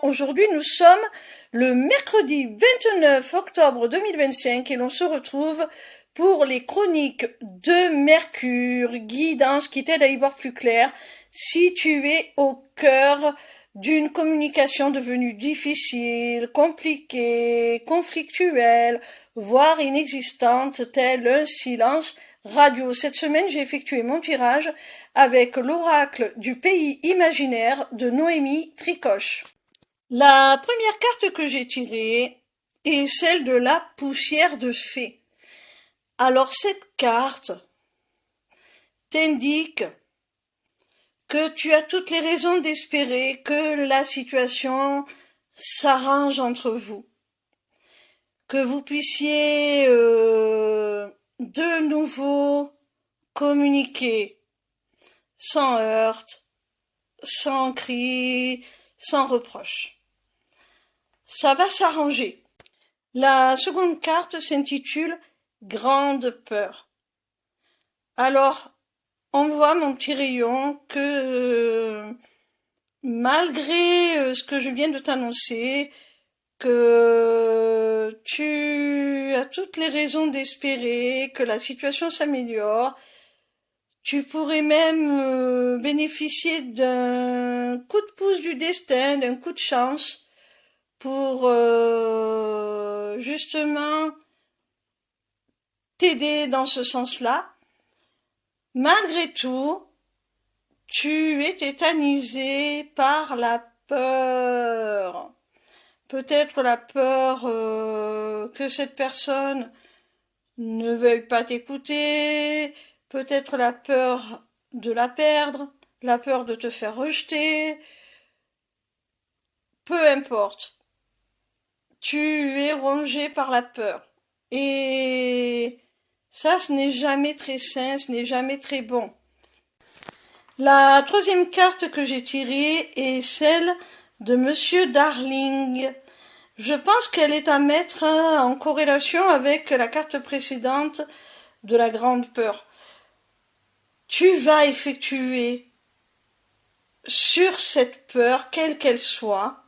Aujourd'hui nous sommes le mercredi 29 octobre 2025 et l'on se retrouve pour les chroniques de Mercure, guidance qui t'aide à y voir plus clair si tu es au cœur d'une communication devenue difficile, compliquée, conflictuelle, voire inexistante, tel un silence radio. Cette semaine, j'ai effectué mon tirage avec l'oracle du pays imaginaire de Noémie Tricoche. La première carte que j'ai tirée est celle de la poussière de fée. Alors cette carte t'indique que tu as toutes les raisons d'espérer que la situation s'arrange entre vous, que vous puissiez de nouveau communiquer sans heurts, sans cris, sans reproches. Ça va s'arranger. La seconde carte s'intitule Grande peur. Alors, on voit, mon petit rayon, que malgré ce que je viens de t'annoncer, que tu as toutes les raisons d'espérer que la situation s'améliore, tu pourrais même bénéficier d'un coup de pouce du destin, d'un coup de chance pour justement t'aider dans ce sens-là. Malgré tout, tu es tétanisé par la peur. Peut-être la peur que cette personne ne veuille pas t'écouter, peut-être la peur de la perdre, la peur de te faire rejeter. Peu importe. Tu es rongé par la peur. Et ça, ce n'est jamais très sain, ce n'est jamais très bon. La troisième carte que j'ai tirée est celle de Monsieur Darling. Je pense qu'elle est à mettre en corrélation avec la carte précédente de la grande peur. Tu vas effectuer sur cette peur, quelle qu'elle soit,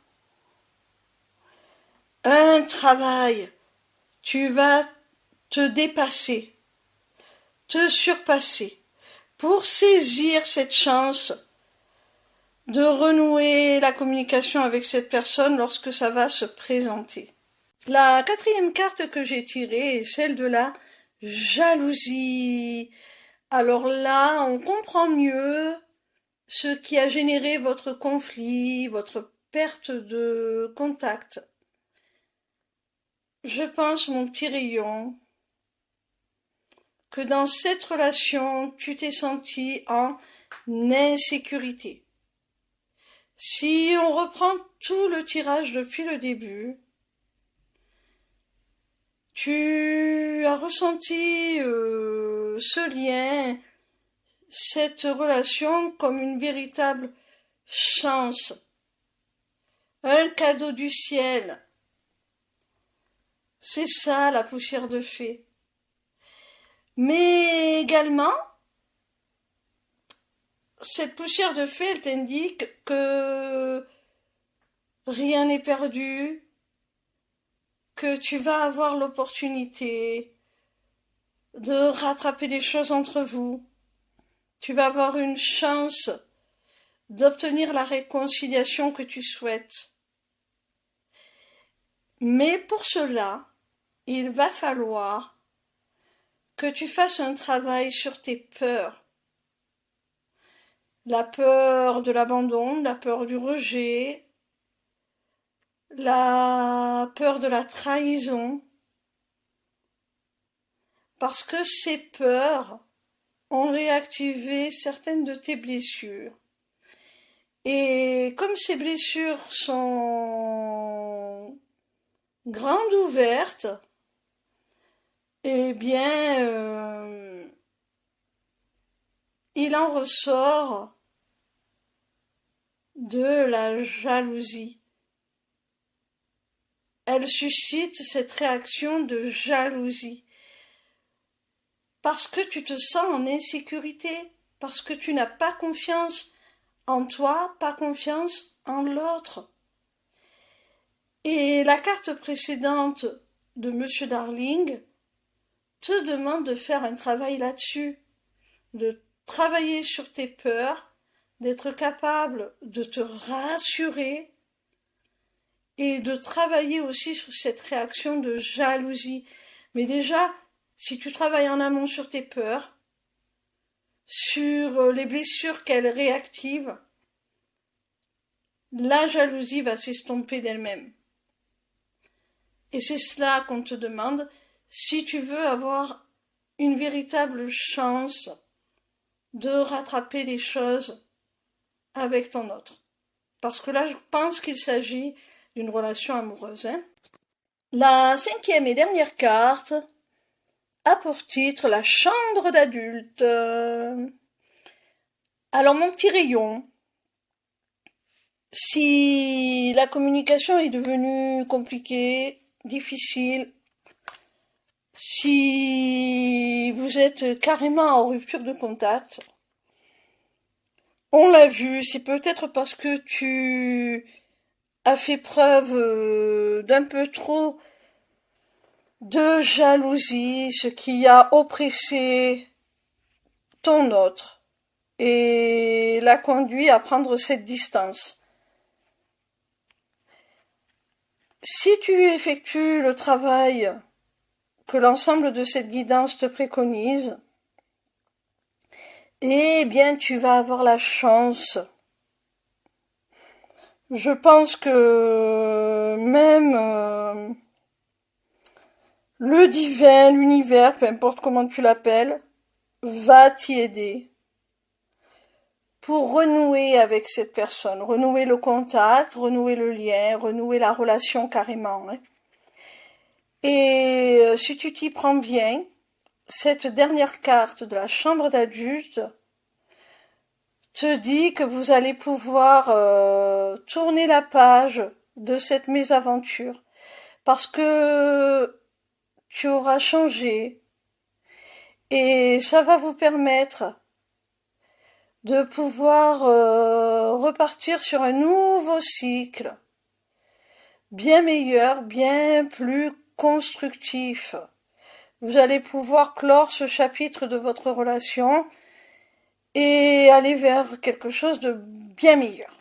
un travail. Tu vas te dépasser, te surpasser, pour saisir cette chance de renouer la communication avec cette personne lorsque ça va se présenter. La quatrième carte que j'ai tirée est celle de la jalousie. Alors là, on comprend mieux ce qui a généré votre conflit, votre perte de contact. Je pense, mon petit rayon, que dans cette relation, tu t'es senti en insécurité. Si on reprend tout le tirage depuis le début, tu as ressenti ce lien, cette relation comme une véritable chance, un cadeau du ciel. C'est ça la poussière de fée. Mais également, cette poussière de fée, elle t'indique que rien n'est perdu, que tu vas avoir l'opportunité de rattraper les choses entre vous. Tu vas avoir une chance d'obtenir la réconciliation que tu souhaites. Mais pour cela, il va falloir que tu fasses un travail sur tes peurs. La peur de l'abandon, la peur du rejet, la peur de la trahison. Parce que ces peurs ont réactivé certaines de tes blessures. Et comme ces blessures sont grandes ouvertes, eh bien, il en ressort de la jalousie. Elle suscite cette réaction de jalousie. Parce que tu te sens en insécurité, parce que tu n'as pas confiance en toi, pas confiance en l'autre. Et la carte précédente de Monsieur Darling te demande de faire un travail là-dessus, de travailler sur tes peurs, d'être capable de te rassurer et de travailler aussi sur cette réaction de jalousie. Mais déjà, si tu travailles en amont sur tes peurs, sur les blessures qu'elles réactivent, la jalousie va s'estomper d'elle-même. Et c'est cela qu'on te demande si tu veux avoir une véritable chance de rattraper les choses avec ton autre. Parce que là, je pense qu'il s'agit d'une relation amoureuse. La 5e et dernière carte a pour titre la chambre d'adulte. Alors mon petit rayon, si la communication est devenue compliquée, difficile, si vous êtes carrément en rupture de contact, on l'a vu, c'est peut-être parce que tu as fait preuve d'un peu trop de jalousie, ce qui a oppressé ton autre et l'a conduit à prendre cette distance. Si tu effectues le travail que l'ensemble de cette guidance te préconise, eh bien tu vas avoir la chance. Je pense que même le divin, l'univers, peu importe comment tu l'appelles, va t'y aider pour renouer avec cette personne, renouer le contact, renouer le lien, renouer la relation carrément. Et si tu t'y prends bien, cette dernière carte de la chambre d'adulte te dit que vous allez pouvoir tourner la page de cette mésaventure parce que tu auras changé et ça va vous permettre de pouvoir repartir sur un nouveau cycle bien meilleur, bien plus constructif. Vous allez pouvoir clore ce chapitre de votre relation et aller vers quelque chose de bien meilleur.